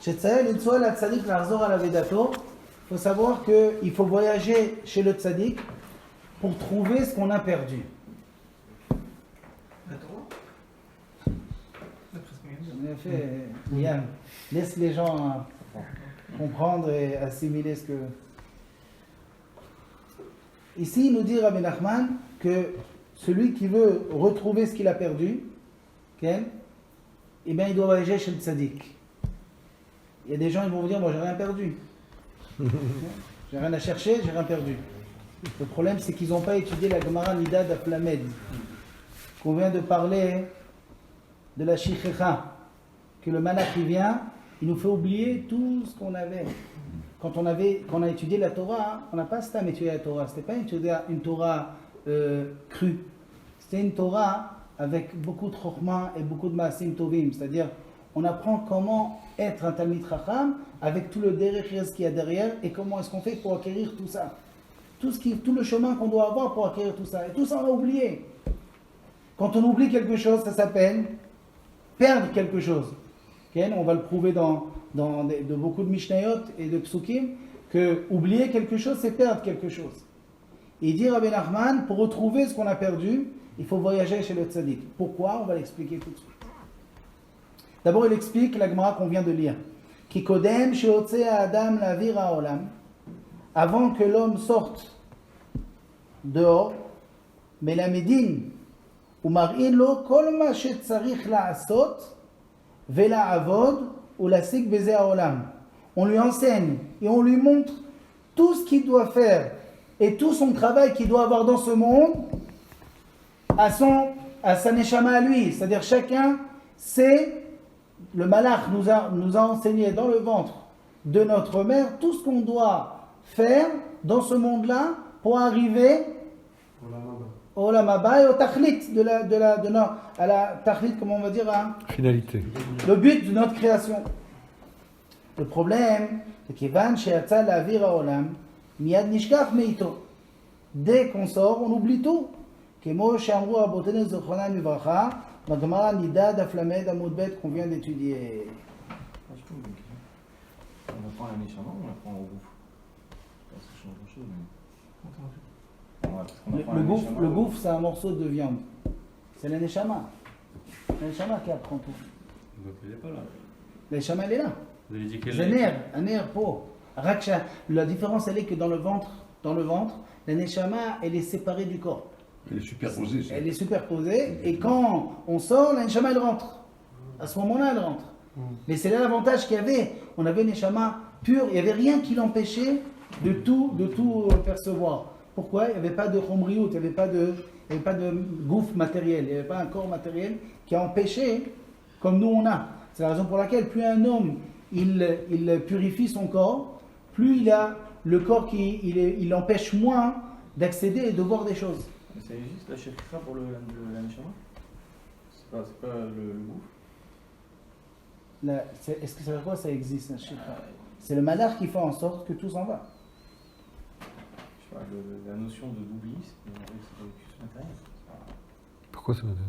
il faut savoir qu'il faut voyager chez le tzaddik pour trouver ce qu'on a perdu. La Torah. En effet, Yann, laisse les gens comprendre et assimiler ce que... Ici, il nous dit Rabbi Nachman que celui qui veut retrouver ce qu'il a perdu, eh bien, il doit voyager chez le tzaddik. Il y a des gens qui vont vous dire, moi j'ai rien perdu. J'ai rien à chercher, j'ai rien perdu. Le problème, c'est qu'ils n'ont pas étudié la Gemara Nida d'Aflamed. Qu'on vient de parler de la Shichecha. Que le malach qui vient, il nous fait oublier tout ce qu'on avait. Quand on a étudié la Torah, on n'a pas stam étudié la Torah. C'était pas une Torah crue. C'était une Torah avec beaucoup de chokhmah et beaucoup de maasim tovim. C'est-à-dire, on apprend comment être un Talmid Chacham avec tout le derech qu'il y a derrière et comment est-ce qu'on fait pour acquérir tout ça. Tout le chemin qu'on doit avoir pour acquérir tout ça. Et tout ça, on a oublié. Quand on oublie quelque chose, ça s'appelle perdre quelque chose. Okay? On va le prouver dans beaucoup de Mishnayot et de Psukim que oublier quelque chose, c'est perdre quelque chose. Et il dit Rabbi Nachman, pour retrouver ce qu'on a perdu, il faut voyager chez le tzaddik. Pourquoi? On va l'expliquer tout de suite. D'abord, il explique la Gemara qu'on vient de lire. Ki kodem sheotze Adam lavir haolam. Avant que l'homme sorte dehors, melamedin umarin lo kol ma shetzarich la'asot vela'avod ulasik beze haolam. On lui enseigne et on lui montre tout ce qu'il doit faire et tout son travail qu'il doit avoir dans ce monde à sa neshama à lui. C'est-à-dire chacun sait. Le malach nous a enseigné dans le ventre de notre mère tout ce qu'on doit faire dans ce monde-là pour arriver au lamaba et au tachlit à la tachlit, comment on va dire, finalité. Le but de notre création. Le problème, c'est qu'Evan she'atza la'avir ha'olam miyad nishkach meito. Dès qu'on sort, on oublie tout. Kemo she'amru rabotenu zichronam livracha. Dans Gemara Nida d'Aflamed Amoudbet qu'on vient d'étudier. On apprend la Neshama ou on apprend au gouffre? Ça change grand chose. Le gouffre, c'est un morceau de viande. C'est la Neshama. La Neshama qui apprend tout. Donc il n'est pas là. La Neshama, elle est là. Vous avez dit qu'elle C'est un air pour. Raksha. La différence, elle est que dans le ventre, la Neshama, elle est séparée du corps. Elle est superposée. Elle est superposée, et quand on sort, la Neshama elle rentre. À ce moment-là, elle rentre. Mais c'est là l'avantage qu'il y avait. On avait une Neshama pure, il n'y avait rien qui l'empêchait de tout percevoir. Pourquoi? Il n'y avait pas de chomriout, il n'y avait pas de gouffre matériel, il n'y avait pas un corps matériel qui a empêché, comme nous on a. C'est la raison pour laquelle plus un homme il purifie son corps, plus il a le corps qui il empêche moins d'accéder et de voir des choses. C'est juste la shekha pour la neshama? C'est pas le gouffre? Est-ce que ça veut dire quoi ça existe un shekha? C'est le malach qui fait en sorte que tout s'en va. Je sais pas, la notion de d'oubli, c'est plus matériel. Pourquoi ça m'intéresse?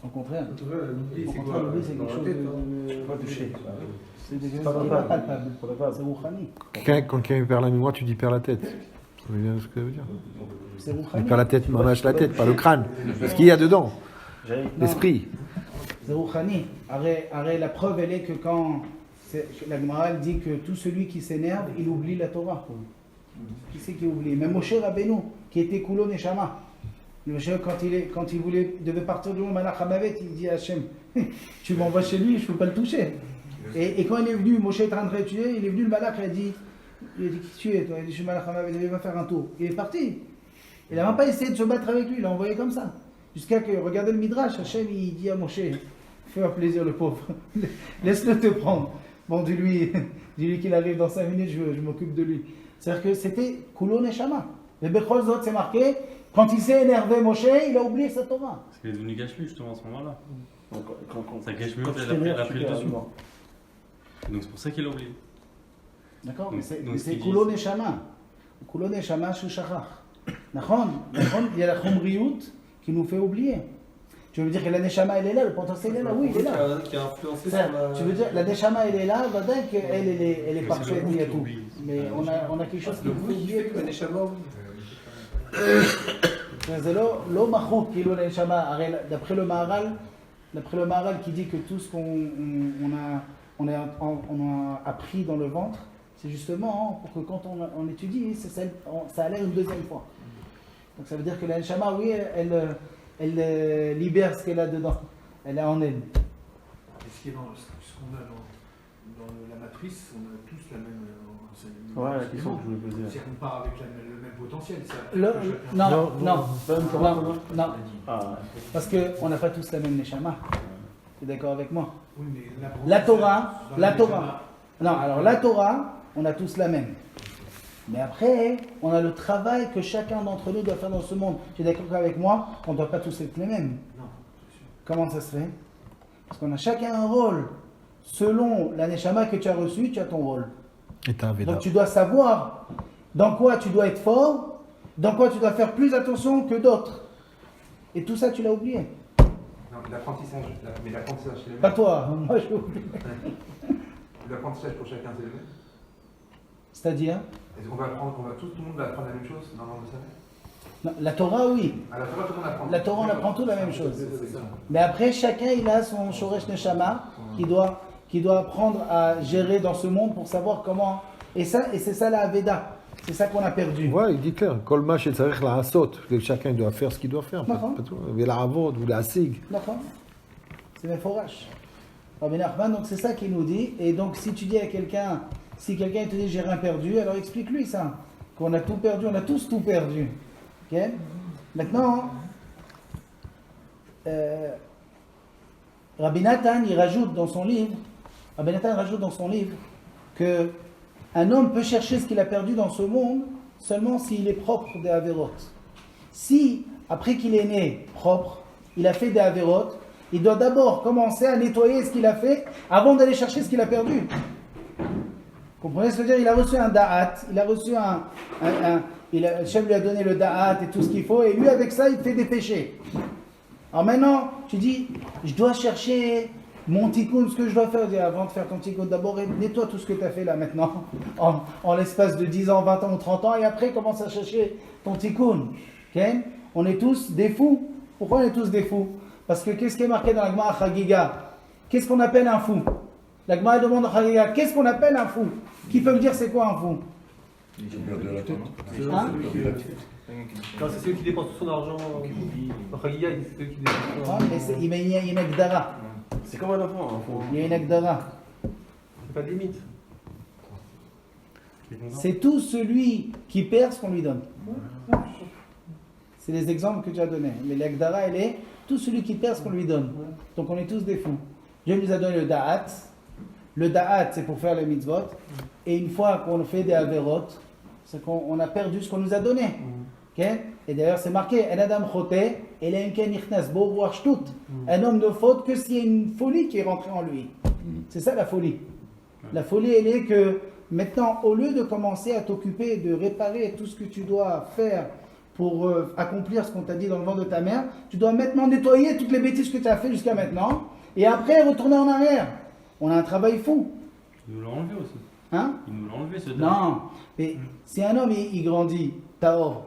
Au contraire. L'oubli, c'est quelque chose de Pas touché. C'est des choses qui pas palpable. C'est rouhani. Quand quelqu'un perd la mémoire, tu dis perd la tête. Vous savez bien ce que ça veut dire? C'est Il rouhani. perd la tête, on lâche la tête, pas le crâne. Ce qu'il y a dedans, l'esprit. C'est rouhani. Arrête, la preuve, elle est que quand la Gemara dit que tout celui qui s'énerve, il oublie la Torah. Qui c'est qui oublie? Même Moshe Rabbeinu, qui était Kulo Neshama. Moshe, quand il devait partir de Malach Hamavet, il dit à Hachem, tu m'envoies chez lui, je ne peux pas le toucher. Et quand il est venu, Moshe est en train de réétudier, il est venu, le Malach, il a dit, qui tu es toi? Il a dit, je suis Malach Hamavet, il va faire un tour. Il est parti. Il n'a même pas essayé de se battre avec lui, il l'a envoyé comme ça. Jusqu'à que, regardez le Midrash, Hachem, il dit à Moshe, fais un plaisir le pauvre, laisse-le te prendre. Bon, dis-lui qu'il arrive dans 5 minutes, je m'occupe de lui. C'est-à-dire que c'était Kulo Neshama. Le Bechol Zot, c'est marqué, quand il s'est énervé, Moshe, il a oublié sa Torah. Parce qu'il est devenu gâche-lui justement à ce moment-là. Ça gâche-lui, elle a pris le dessus. Donc c'est pour ça qu'il a oublié. D'accord? Donc, Mais c'est Kulo Neshama. Kulo Neshama Shushachach. Il y a la Chomriout qui nous fait oublier. Tu veux dire que la Neshama elle est là, le potentiel est là? Oui, il est là. Qui a influencé sur la... Tu veux dire la Neshama elle est là, va dire qu'elle elle est parfaite, il y a tout. Mais on a quelque chose qui faut oublier. La Neshama, oui. C'est l'eau machouk qui est la Neshama. D'après le Maharal qui dit que tout ce qu'on a appris dans le ventre, c'est justement pour que quand on étudie, ça a l'air une deuxième fois. Donc ça veut dire que la Neshama, oui, elle libère ce qu'elle a dedans. Elle est en elle. Ce qui est dans ce qu'on a dans la matrice, on a tous la même Ouais, la question que je voulais poser. C'est qu'on part avec le même potentiel. Non. Ah, Parce qu'on n'a pas tous la même Neshama. Tu es d'accord avec moi? Oui, mais La Torah. Non, alors la Torah, on a tous la même. Mais après, on a le travail que chacun d'entre nous doit faire dans ce monde. Tu es d'accord avec moi? On ne doit pas tous être les mêmes. Non. Comment ça se fait? Parce qu'on a chacun un rôle. Selon la Neshama que tu as reçue, tu as ton rôle. Et t'as un Veda. Donc tu dois savoir dans quoi tu dois être fort, dans quoi tu dois faire plus attention que d'autres. Et tout ça, tu l'as oublié. Non, l'apprentissage, mais l'apprentissage c'est le même. Pas toi, moi je l'ai oublié. L'apprentissage pour chacun c'est le même. C'est-à-dire Est-ce qu'on va apprendre, tout le monde va apprendre la même chose dans l'ordre de sa mère? non, la Torah, oui. À la Torah, tout le monde apprend. La Torah, on apprend tout la même chose. C'est ça. Mais après, chacun, il a son Shoresh Neshama qui doit apprendre à gérer dans ce monde pour savoir comment... Et c'est ça la Aveda. C'est ça qu'on a perdu. Ouais, il dit clair. Kol ma shetzarich la'asot. Chacun doit faire ce qu'il doit faire. D'accord. Ve'la'avod ou la'asig. D'accord. C'est Meforash. Rabbi Nachman, donc c'est ça qu'il nous dit. Et donc, si tu dis à quelqu'un, si quelqu'un te dit j'ai rien perdu, alors explique-lui ça. Qu'on a tout perdu, on a tous tout perdu. Ok? Maintenant, Rabbi Nathan, il rajoute dans son livre que un homme peut chercher ce qu'il a perdu dans ce monde seulement s'il est propre des Averot. Si, après qu'il est né propre, il a fait des Averot, il doit d'abord commencer à nettoyer ce qu'il a fait avant d'aller chercher ce qu'il a perdu. Vous comprenez ce que je veux dire? Il a reçu un da'at, il a reçu le chef lui a donné le da'at et tout ce qu'il faut, et lui avec ça il fait des péchés. Alors maintenant, tu dis, je dois chercher mon tikkun, ce que je dois faire. Je dis, avant de faire ton tikkun, d'abord nettoie tout ce que tu as fait là maintenant, en l'espace de 10 ans, 20 ans ou 30 ans, et après commence à chercher ton tikkun. Okay? On est tous des fous. Pourquoi on est tous des fous? Parce que qu'est-ce qui est marqué dans la Gemara Chagiga? Qu'est-ce qu'on appelle un fou? La Gemara demande à Chagiga, qu'est-ce qu'on appelle un fou? Qui peut me dire c'est quoi un fou? Hein? Non, c'est celui qui dépense tout son argent. Chagiga, c'est celui qui dépense tout son Ouais, argent. mais il y a une agdara. c'est comme un enfant. Hein, Il y a une agdara. C'est pas de limite. C'est tout celui qui perd ce qu'on lui donne. C'est les exemples que tu as donnés. Mais l'agdara, elle est tout celui qui perd ce qu'on lui donne. Donc on est tous des fous. Dieu nous a donné le da'at. Le da'at, c'est pour faire les mitzvot. Et une fois qu'on fait des averot, c'est qu'on a perdu ce qu'on nous a donné. Okay? Et d'ailleurs, c'est marqué un adam choté, et un homme ne faute que s'il y a une folie qui est rentrée en lui. C'est ça la folie. La folie, elle est que maintenant, au lieu de commencer à t'occuper de réparer tout ce que tu dois faire pour accomplir ce qu'on t'a dit dans le ventre de ta mère, tu dois maintenant nettoyer toutes les bêtises que tu as fait jusqu'à maintenant, et après retourner en arrière. On a un travail fou. Il nous l'a enlevé aussi. Hein? Il nous l'a enlevé ce Non, mais si un homme il grandit, Taor,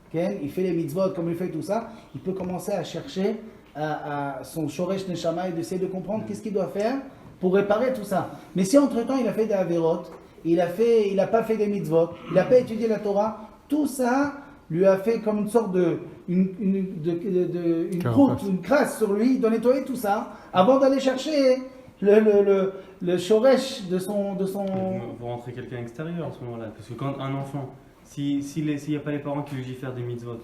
okay? Il fait les mitzvot comme il fait tout ça, il peut commencer à chercher à son Shoresh Neshama et d'essayer de comprendre qu'est-ce qu'il doit faire pour réparer tout ça. Mais si entre-temps il a fait des Averot, il n'a pas fait des mitzvot, il n'a pas étudié la Torah, tout ça lui a fait comme une sorte une croûte, une crasse sur lui, il doit nettoyer tout ça avant d'aller chercher le shoresh de son... Il faut rentrer quelqu'un extérieur en ce moment-là. Parce que quand un enfant, s'il n'y a pas les parents qui lui disent faire des mitzvot,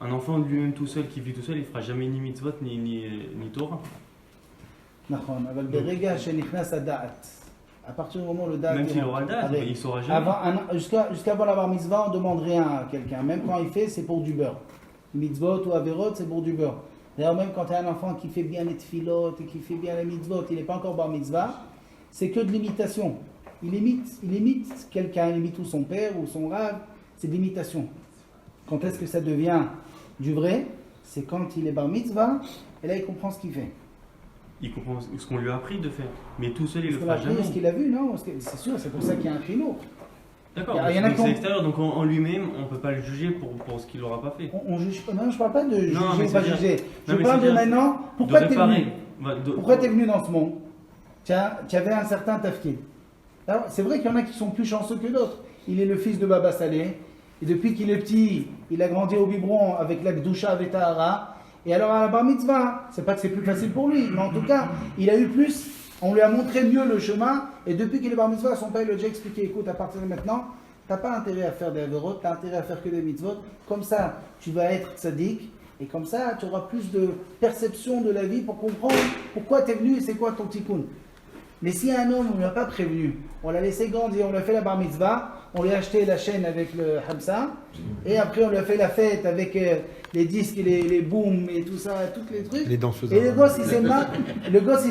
un enfant lui-même tout seul, qui vit tout seul, il ne fera jamais ni mitzvot ni Torah. À partir du moment où le da'at... Même s'il aura le da'at, il ne saura jamais. Jusqu'avant la bar mitzvah, on ne demande rien à quelqu'un. Même quand il fait, c'est pour du beurre. Mitzvot ou averot, c'est pour du beurre. D'ailleurs, même quand tu as un enfant qui fait bien les tefilot et qui fait bien les mitzvot, il n'est pas encore bar mitzvah, c'est que de l'imitation. Il imite quelqu'un, il imite ou son père ou son rave, c'est de l'imitation. Quand est-ce que ça devient du vrai? c'est quand il est bar mitzvah, et là il comprend ce qu'il fait. Il comprend ce qu'on lui a appris de faire. Mais tout seul, il Est-ce le qu'il a fera appris, jamais. ce qu'il a vu, non? C'est sûr, c'est pour ça qu'il y a un chinois. D'accord, Il y en a donc qui ont- c'est extérieur, donc en lui-même, on ne peut pas le juger pour ce qu'il n'aura pas fait. On juge. Non, je parle pas de juger Non, mais ou pas c'est-à-dire- juger. Je non, mais parle de c'est-à-dire maintenant. Pourquoi de tu es réparer. venu? Pourquoi tu es venu dans ce monde? Tiens, tu avais un certain tafkid. Alors, c'est vrai qu'il y en a qui sont plus chanceux que d'autres. Il est le fils de Baba Saleh. Et depuis qu'il est petit, il a grandi au biberon avec la Gdusha avec Tahara. Et alors à la bar mitzvah, c'est pas que c'est plus facile pour lui, mais en tout cas, il a eu plus, on lui a montré mieux le chemin. Et depuis qu'il est bar mitzvah, son père lui a déjà expliqué, écoute, à partir de maintenant, t'as pas intérêt à faire des averot, t'as intérêt à faire que des mitzvot. Comme ça, tu vas être tzaddik. Et comme ça, tu auras plus de perception de la vie pour comprendre pourquoi tu es venu et c'est quoi ton tikkun. Mais si un homme, on ne l'a pas prévenu, on l'a laissé grandir, on lui a fait la bar mitzvah, on lui a acheté la chaîne avec le hamsa, et après on lui a fait la fête avec les disques et les booms et tout ça, tous les trucs. Les danseuses. Et le gosse, il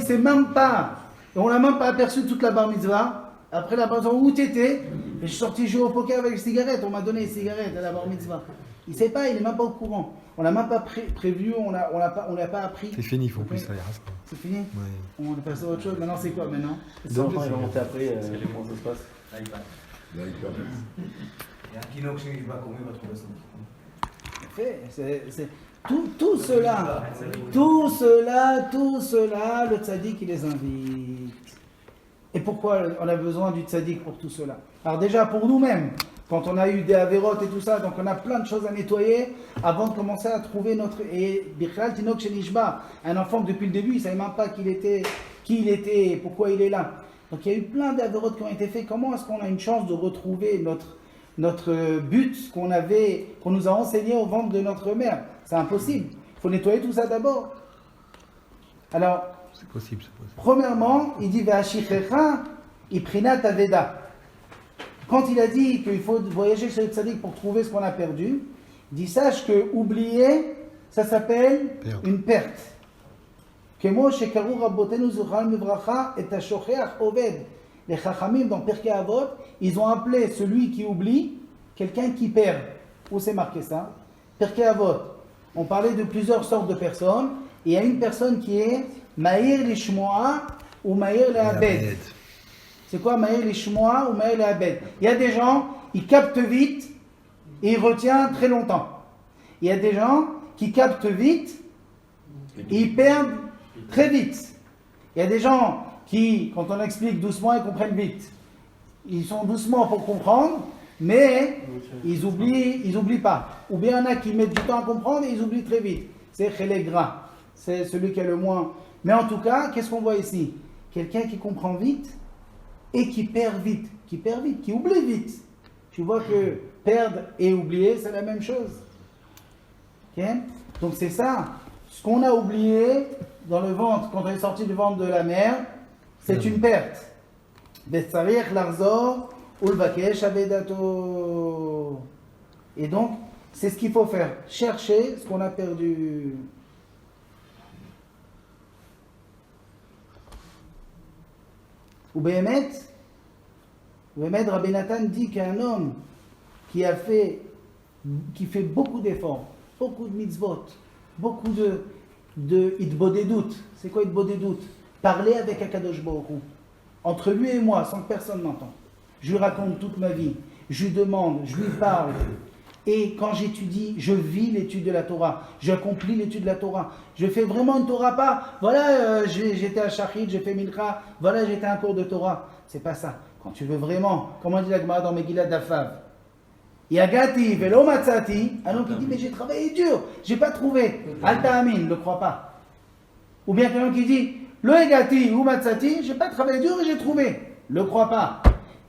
sait même pas, et on l'a même pas aperçu toute la bar mitzvah. Après la bar mitzvah, où t'étais? Et je suis sorti jouer au poker avec les cigarettes, on m'a donné les cigarettes à la bar mitzvah. Il sait pas, il est même pas au courant. On l'a même pas prévu, on l'a pas appris. C'est fini, il faut plus ça ira. C'est fini? Ouais. On est passé à autre chose, maintenant c'est quoi maintenant? Les enfants, ils vont monter après, comment ça se passe? Là, il y a un kino que je vais pas courir, il va trouver son C'est tout cela, le tzaddik il les invite. Et pourquoi on a besoin du tzaddik pour tout cela? Alors déjà pour nous-mêmes, quand on a eu des avérotes et tout ça, donc on a plein de choses à nettoyer avant de commencer à trouver notre... Et Birchal Tinok Shenishba, un enfant que depuis le début, il ne savait même pas qui il était et pourquoi il est là. Donc il y a eu plein d'avérotes qui ont été faits. Comment est-ce qu'on a une chance de retrouver notre but qu'on nous a enseigné au ventre de notre mère? C'est impossible. Il faut nettoyer tout ça d'abord. Alors, C'est possible, c'est possible. premièrement, il dit Ve'ashichecha iprinat aveda. Quand il a dit qu'il faut voyager chez le tzaddik pour trouver ce qu'on a perdu, il dit sache que oublier, ça s'appelle Perdre. une perte. Kemo shekaru rabbotenu zuchal mivracha et tashocheach oved. Les chachamim dans Pirkei Avot, ils ont appelé celui qui oublie quelqu'un qui perd. Où c'est marqué ça? Pirkei Avot. On parlait de plusieurs sortes de personnes. Et il y a une personne qui est Maïr lishmoa ou Maïr le'abed. C'est quoi Maïr lishmoa ou Maïr le'abed? Il y a des gens, ils captent vite et ils retiennent très longtemps. Il y a des gens qui captent vite et ils perdent très vite. Il y a des gens qui, quand on explique doucement, ils comprennent vite. Ils sont doucement pour comprendre, mais ils oublient pas. Ou bien il y en a qui mettent du temps à comprendre et ils oublient très vite. C'est Chelek Gras. C'est celui qui a le moins. Mais en tout cas, qu'est-ce qu'on voit ici? Quelqu'un qui comprend vite et qui perd vite. Qui oublie vite. Tu vois que perdre et oublier, c'est la même chose. Ok? Donc c'est ça. Ce qu'on a oublié dans le ventre, quand on est sorti du ventre de la mère, c'est une perte. Betsarich larzor ulvakesh avedato. Et donc, c'est ce qu'il faut faire. Chercher ce qu'on a perdu. Ou Béhémet, Rabbi Nathan dit qu'un homme qui fait beaucoup d'efforts, beaucoup de mitzvot, beaucoup de itbodedut. C'est quoi itbodedut? Parler avec Akadosh Baruch Hu. Entre lui et moi, sans que personne m'entende. Je lui raconte toute ma vie. Je lui demande, je lui parle. Et quand j'étudie, je vis l'étude de la Torah. J'accomplis l'étude de la Torah. Je fais vraiment une Torah, pas, voilà, j'étais à Shachrit, j'ai fait Mincha, voilà, j'étais à un cours de Torah. C'est pas ça. Quand tu veux vraiment, comment dit la Gemara dans Megillah Dafav, Yagati velo matzati, un homme qui dit, mais j'ai travaillé dur, j'ai pas trouvé. Alta Amin, ne le crois pas. Ou bien quelqu'un qui dit, le Yagati ou matzati, j'ai pas travaillé dur et j'ai trouvé. Le crois pas.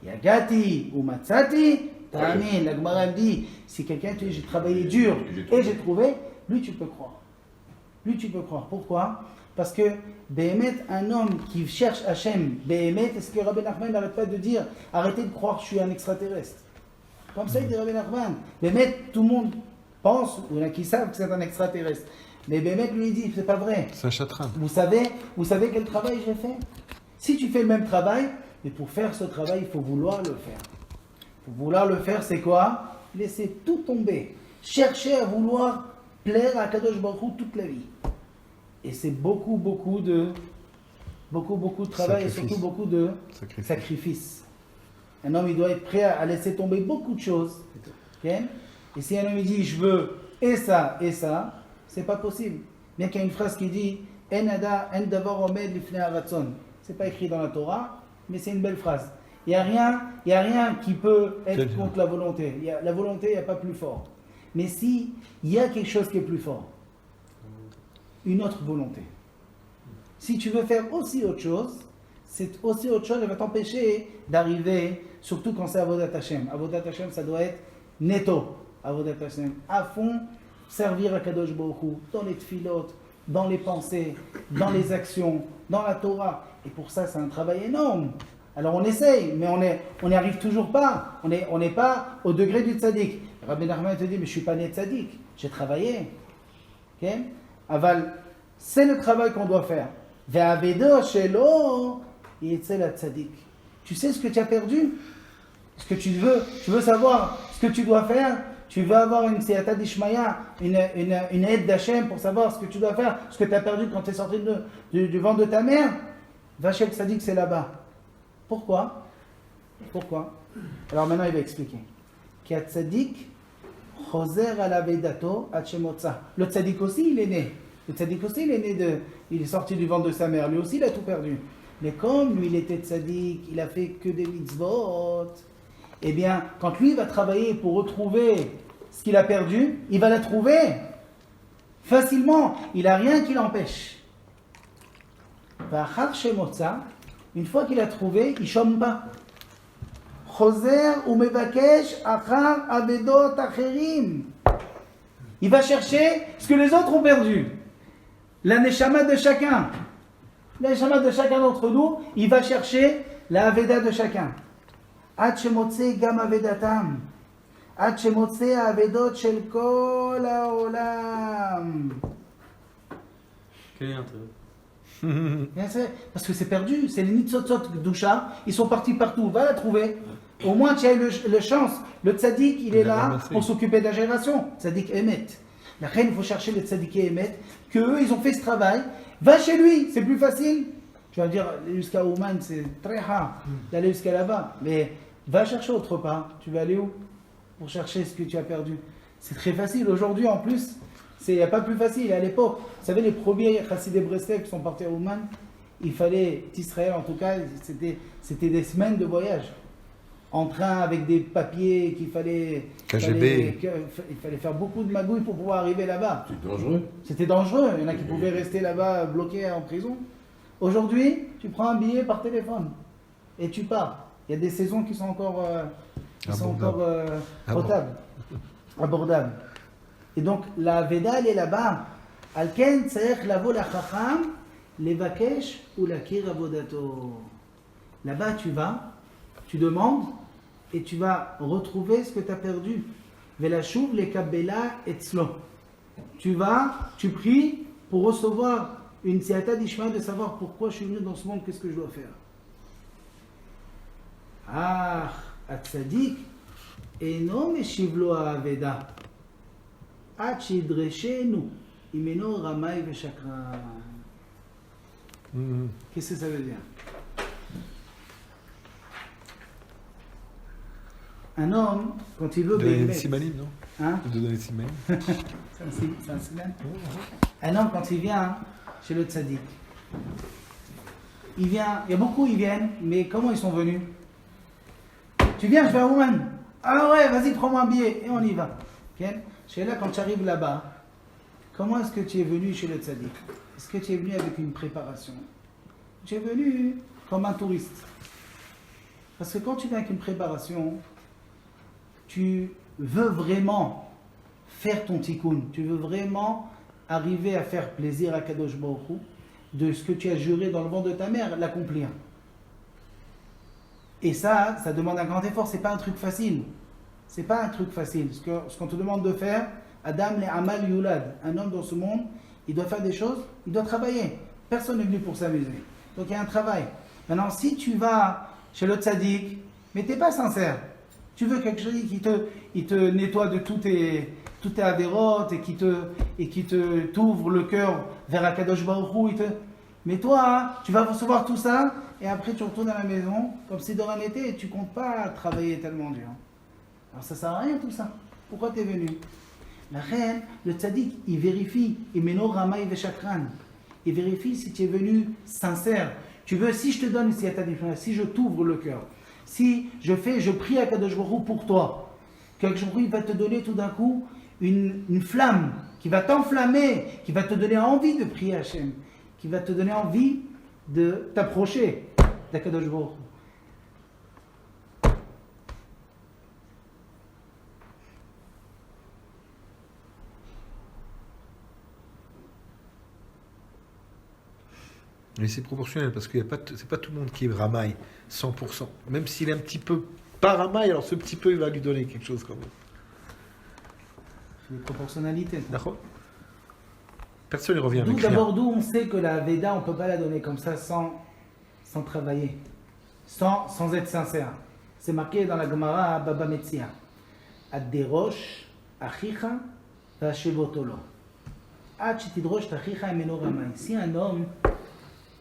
Yagati ou matzati, Amin, la Gemara dit, si quelqu'un te dit j'ai travaillé dur et j'ai trouvé, lui tu peux croire. Lui tu peux croire. Pourquoi? Parce que Béhémet, un homme qui cherche Hachem, Béhémet, est-ce que Rabbi Nachman n'arrête pas de dire arrêtez de croire que je suis un extraterrestre? Comme ça il dit Rabbi Nachman. Béhémet, tout le monde pense, ou il y en a qui savent que c'est un extraterrestre. Mais Béhémet lui dit, c'est pas vrai. C'est un chatrin. Vous savez quel travail j'ai fait? Si tu fais le même travail, mais pour faire ce travail, il faut vouloir le faire. Pour vouloir le faire, c'est quoi? Laisser tout tomber. Chercher à vouloir plaire à Kadosh Baruch Hu toute la vie. Et c'est beaucoup de travail et surtout beaucoup de sacrifices. Un homme, il doit être prêt à laisser tomber beaucoup de choses. Okay? Et si un homme il dit, je veux et ça, c'est pas possible. Bien qu'il y ait une phrase qui dit, En davar omed lifnei haratzon. C'est pas écrit dans la Torah, mais c'est une belle phrase. Il n'y a rien qui peut être contre la volonté. La volonté, il n'y a pas plus fort. Mais si il y a quelque chose qui est plus fort, une autre volonté. Si tu veux faire aussi autre chose, c'est aussi autre chose, elle va t'empêcher d'arriver, surtout quand c'est Avodat Hashem. Avodat Hashem, ça doit être netto. Avodat Hashem, à fond, servir à Kadosh Baruch Hu, dans les tfilot, dans les pensées, dans les actions, dans la Torah. Et pour ça, c'est un travail énorme. Alors on essaye, mais on n'y arrive toujours pas. On n'est pas au degré du tzaddik. Rabbi Nachman te dit, mais je ne suis pas né tzaddik, j'ai travaillé. Okay? Aval, c'est le travail qu'on doit faire. Ve'avedo shelo yetzel tzaddik. Tu sais ce que tu as perdu? Ce que tu veux savoir ce que tu dois faire? Tu veux avoir une siyata d'Ishmaya, une aide d'Hachem pour savoir ce que tu dois faire, ce que tu as perdu quand tu es sorti du ventre de ta mère? Va chez le tzaddik, c'est là-bas. Pourquoi? Alors maintenant il va expliquer. Ki tzaddik choser ala vedato ad shemotza. Le tzaddik aussi il est né. Il est sorti du ventre de sa mère. Lui aussi il a tout perdu. Mais comme lui il était tzaddik, il a fait que des mitzvot. Eh bien, quand lui va travailler pour retrouver ce qu'il a perdu, il va la trouver facilement. Il n'a rien qui l'empêche. Va'achar shemotza. Une fois qu'il a trouvé, il ne chôme pas. Choser ou mevakesh achar avedot acherim. Il va chercher ce que les autres ont perdu. La neshama de chacun. La neshama de chacun d'entre nous, il va chercher la aveda de chacun. Ad shemotze gam avedatam. Ad shemotze avedot shel kol haolam. Quel est l'intérêt? Parce que c'est perdu, c'est les nitzotzot gdusha, ils sont partis partout, va la trouver. Au moins tu as eu le chance. Le tzaddik, il est là pour s'occuper de la génération. Tzaddik Emet. La reine, il faut chercher les tzaddik Emet, qu'eux, ils ont fait ce travail. Va chez lui, c'est plus facile. Tu vas dire, aller jusqu'à Ouman, c'est très rare d'aller jusqu'à là-bas. Mais va chercher autre part. Tu vas aller où pour chercher ce que tu as perdu? C'est très facile. Aujourd'hui, en plus, il n'y a pas plus facile. À l'époque, vous savez, les premiers chassidés Breslev qui sont partis à Ouman, il fallait, Israël en tout cas, c'était des semaines de voyage. En train avec des papiers qu'il fallait... KGB. Il fallait faire beaucoup de magouilles pour pouvoir arriver là-bas. C'est dangereux. C'était dangereux. Il y en a qui pouvaient rester là-bas bloqués en prison. Aujourd'hui, tu prends un billet par téléphone et tu pars. Il y a des saisons qui sont encore potables, abordables. Et donc, la Veda, elle est là-bas. Alken tzarech lavo lachacham levakesh ou lakir avodato. Là-bas, tu vas, tu demandes et tu vas retrouver ce que tu as perdu. Velashuv lekabela etzlo. Tu vas, tu pries pour recevoir une siyata d'Ishmael de savoir pourquoi je suis venu dans ce monde, qu'est-ce que je dois faire. Ah, atzadik eno meshivlo ha'aveda. Achidreshenu imeno ramay veshakran. Qu'est-ce que ça veut dire? Un homme, quand il veut donner des simanim, non? Hein? De donner des simanim. C'est un siman. Un homme, quand il vient chez le tzaddik, il y a beaucoup, ils viennent, mais comment ils sont venus? Tu viens, je vais à Ouman. Ah ouais, vas-y, prends-moi un billet, et on y va. Okay? Chez là, quand tu arrives là-bas, comment est-ce que tu es venu chez le tzaddik? Est-ce que tu es venu avec une préparation? Tu es venu comme un touriste. Parce que quand tu viens avec une préparation, tu veux vraiment faire ton tikkun, tu veux vraiment arriver à faire plaisir à Kadosh Baruch Hu, de ce que tu as juré dans le ventre de ta mère, l'accomplir. Et ça demande un grand effort, c'est pas un truc facile. C'est pas un truc facile. Ce qu'on te demande de faire, Adam le Amal Yulad, un homme dans ce monde, il doit faire des choses, il doit travailler. Personne n'est venu pour s'amuser. Donc il y a un travail. Maintenant, si tu vas chez le tzaddik, mais tu n'es pas sincère, tu veux quelque chose qui te nettoie de tous tes toutes tes avérotes et qui t'ouvre le cœur vers Akadosh Baruch Hu, mais toi, hein, tu vas recevoir tout ça et après tu retournes à la maison comme si de rien n'était et tu comptes pas travailler tellement dur. Alors ça sert à rien tout ça. Pourquoi tu es venu? La reine, le tzaddik, il vérifie, il meno ramaï veshakran. Il vérifie si tu es venu sincère. Tu veux, si je te donne ici à ta différence, si je t'ouvre le cœur, si je prie à Kadosh Baruch Hu pour toi, Kadosh Baruch Hu, il va te donner tout d'un coup une flamme qui va t'enflammer, qui va te donner envie de prier à Hachem, qui va te donner envie de t'approcher d'Akadosh Baruch Hu. Mais c'est proportionnel parce que c'est pas tout le monde qui est ramaille 100%. Même s'il est un petit peu pas ramaille, alors ce petit peu il va lui donner quelque chose quand même. C'est une proportionnalité. D'accord. Personne ne revient avec rien. D'abord, d'où on sait que la Veda, on ne peut pas la donner comme ça sans travailler, sans être sincère. C'est marqué dans la Gemara Baba Metzia. Ad-derosh achicha v'ashevotolo. Ad-shitidrosh tachicha emeno ramay. Si un homme,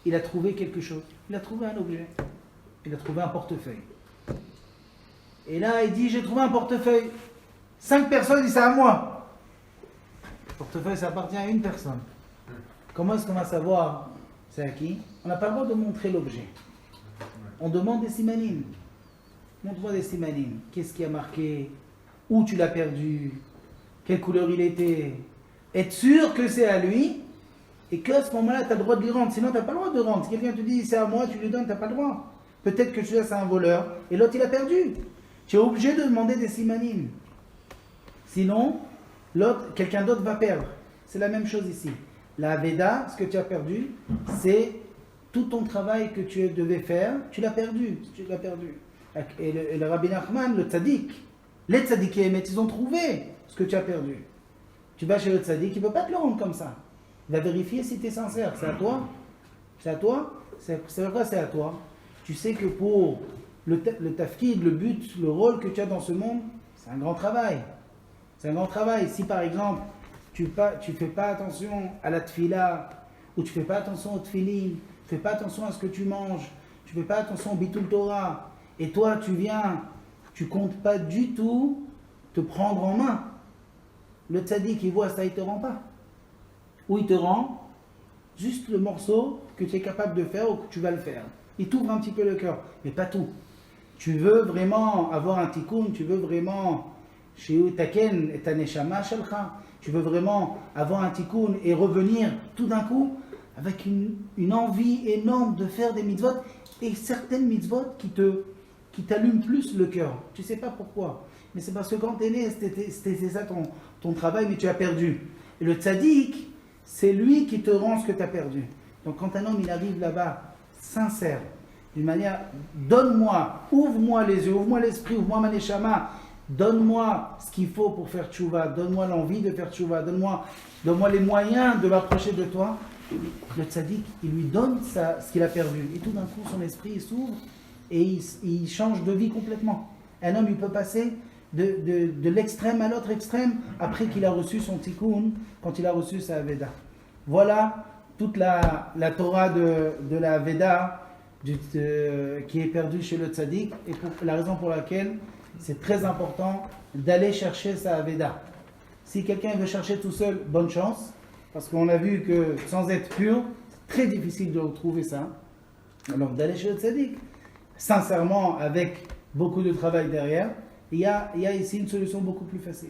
il a trouvé quelque chose, il a trouvé un objet, il a trouvé un portefeuille. Et là, il dit, j'ai trouvé un portefeuille. 5 personnes disent, c'est à moi. Le portefeuille, ça appartient à une personne. Comment est-ce qu'on va savoir c'est à qui? On n'a pas le droit de montrer l'objet. On demande des simanim. Montre-moi des simanim. Qu'est-ce qui a marqué? Où tu l'as perdu? Quelle couleur il était? Être sûr que c'est à lui et qu'à ce moment-là, tu as le droit de lui rendre. Sinon, tu n'as pas le droit de rendre. Si quelqu'un te dit c'est à moi, tu lui donnes, tu n'as pas le droit. Peut-être que celui-là, c'est un voleur et l'autre, il a perdu. Tu es obligé de demander des simanim. Sinon, l'autre, quelqu'un d'autre va perdre. C'est la même chose ici. La Veda, ce que tu as perdu, c'est tout ton travail que tu devais faire, tu l'as perdu. Tu l'as perdu. Et le Rabbi Nachman, le tzaddik, les tzaddikim, ils ont trouvé ce que tu as perdu. Tu vas chez le tzaddik, il ne peut pas te le rendre comme ça. Il va vérifier si tu es sincère. C'est à toi? C'est à toi? C'est quoi c'est à toi? Tu sais que pour le tafkid, le but, le rôle que tu as dans ce monde, c'est un grand travail. C'est un grand travail. Si par exemple, tu ne fais pas attention à la tfila, ou tu ne fais pas attention au tfilin, tu ne fais pas attention à ce que tu manges, tu ne fais pas attention au bitul Torah, et toi tu viens, tu comptes pas du tout te prendre en main. Le tzaddik, il voit ça, il ne te rend pas. Ou il te rend juste le morceau que tu es capable de faire ou que tu vas le faire. Il t'ouvre un petit peu le cœur, mais pas tout. Tu veux vraiment avoir un tikkun, tu veux vraiment taken et ta neshama shalcha, tu veux vraiment avoir un tikkun et revenir tout d'un coup avec une envie énorme de faire des mitzvot et certaines mitzvot qui t'allument plus le cœur. Tu ne sais pas pourquoi, mais c'est parce que quand tu es né, c'était ça ton travail, mais tu as perdu. Et le tzaddik, c'est lui qui te rend ce que tu as perdu. Donc quand un homme il arrive là-bas, sincère, d'une manière, donne-moi, ouvre-moi les yeux, ouvre-moi l'esprit, ouvre-moi ma neshama, donne-moi ce qu'il faut pour faire tchouva, donne-moi l'envie de faire tchouva, donne-moi les moyens de m'approcher de toi. Le tzaddik, il lui donne ce qu'il a perdu. Et tout d'un coup, son esprit il s'ouvre et il change de vie complètement. Un homme, il peut passer de l'extrême à l'autre extrême après qu'il a reçu son tikkun, quand il a reçu sa Veda. Voilà toute la Torah de la Veda qui est perdue chez le tzaddik et la raison pour laquelle c'est très important d'aller chercher sa Veda. Si quelqu'un veut chercher tout seul, bonne chance, parce qu'on a vu que sans être pur, c'est très difficile de retrouver ça. Alors d'aller chez le tzaddik, sincèrement, avec beaucoup de travail derrière, il y a ici une solution beaucoup plus facile.